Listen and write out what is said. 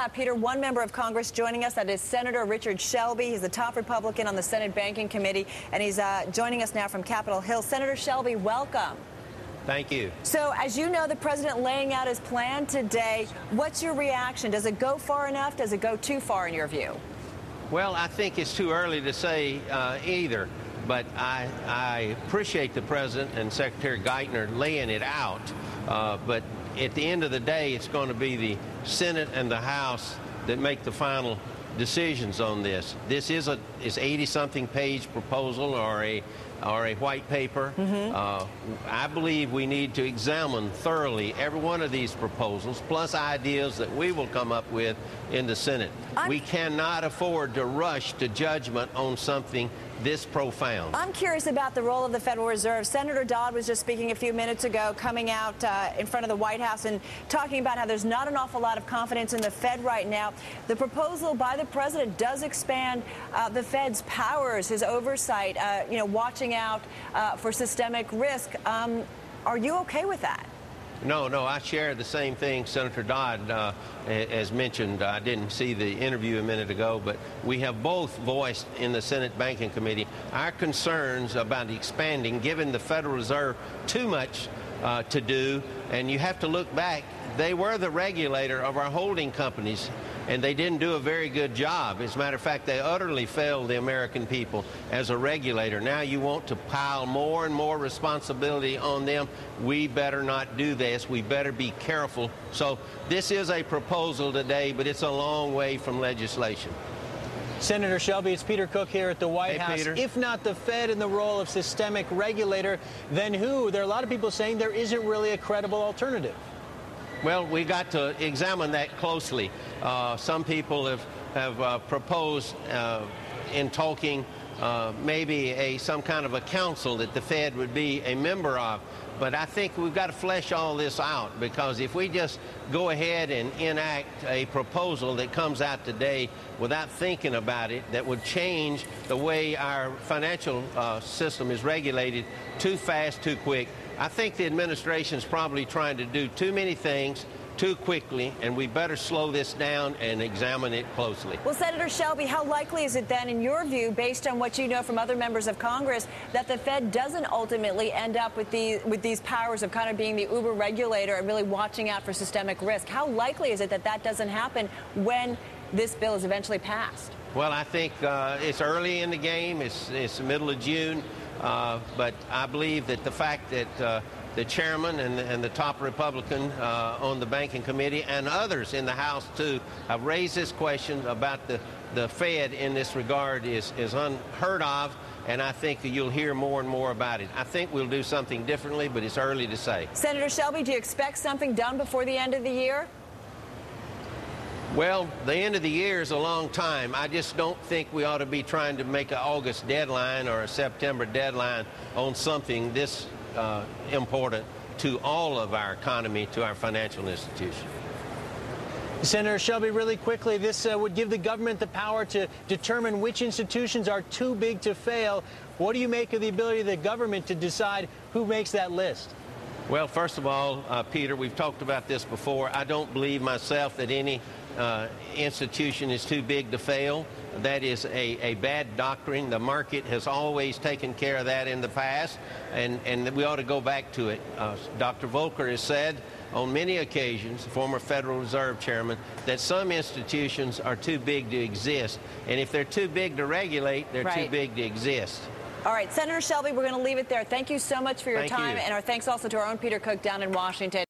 Peter, one member of Congress joining us, that is Senator Richard Shelby. He's the top Republican on the Senate Banking Committee, and he's joining us now from Capitol Hill. Senator Shelby, welcome. Thank you. So, as you know, the president laying out his plan today, what's your reaction? Does it go far enough? Does it go too far in your view? Well, I think it's too early to say either, but I appreciate the president and Secretary Geithner laying it out, but at the end of the day, it's going to be the Senate and the House that make the final decisions on this. This is a 80-something page proposal or a white paper. I believe we need to examine thoroughly every one of these proposals, plus ideas that we will come up with in the Senate. We cannot afford to rush to judgment on something this profound. I'm curious about the role of the Federal Reserve. Senator Dodd was just speaking a few minutes ago, coming out in front of the White House and talking about how there's not an awful lot of confidence in the Fed right now. The proposal by the president does expand the Fed's powers, his oversight, watching out for systemic risk. Are you okay with that? No, I share the same thing Senator Dodd has mentioned. I didn't see the interview a minute ago, but we have both voiced in the Senate Banking Committee our concerns about expanding, giving the Federal Reserve too much to do. And you have to look back. They were the regulator of our holding companies, and they didn't do a very good job. As a matter of fact, they utterly failed the American people as a regulator. Now you want to pile more and more responsibility on them. We better not do this. We better be careful. So this is a proposal today, but it's a long way from legislation. Senator Shelby, it's Peter Cook here at the White House. Peter. If not the Fed in the role of systemic regulator, then who? There are a lot of people saying there isn't really a credible alternative. Well, we got to examine that closely. Some people have proposed in talking maybe some kind of a council that the Fed would be a member of. But I think we've got to flesh all this out, because if we just go ahead and enact a proposal that comes out today without thinking about it, that would change the way our financial system is regulated too fast, too quick, I think the administration is probably trying to do too many things too quickly, and we better slow this down and examine it closely. Well, Senator Shelby, how likely is it then, in your view, based on what you know from other members of Congress, that the Fed doesn't ultimately end up with these powers of kind of being the uber regulator and really watching out for systemic risk? How likely is it that that doesn't happen when this bill is eventually passed? Well, I think it's early in the game. It's the middle of June. But I believe that the fact that the chairman and the top Republican on the Banking Committee and others in the House, too, have raised this question about the Fed in this regard is unheard of, and I think that you'll hear more and more about it. I think we'll do something differently, but it's early to say. Senator Shelby, do you expect something done before the end of the year? Well, the end of the year is a long time. I just don't think we ought to be trying to make an August deadline or a September deadline on something this important to all of our economy, to our financial institutions. Senator Shelby, really quickly, this would give the government the power to determine which institutions are too big to fail. What do you make of the ability of the government to decide who makes that list? Well, first of all, Peter, we've talked about this before. I don't believe myself that any institution is too big to fail. That is a bad doctrine. The market has always taken care of that in the past, and we ought to go back to it. Dr. Volcker has said on many occasions, the former Federal Reserve Chairman, that some institutions are too big to exist. And if they're too big to regulate, they're too big to exist. All right, Senator Shelby, we're going to leave it there. Thank you so much for your time, you. and our thanks also to our own Peter Cook down in Washington.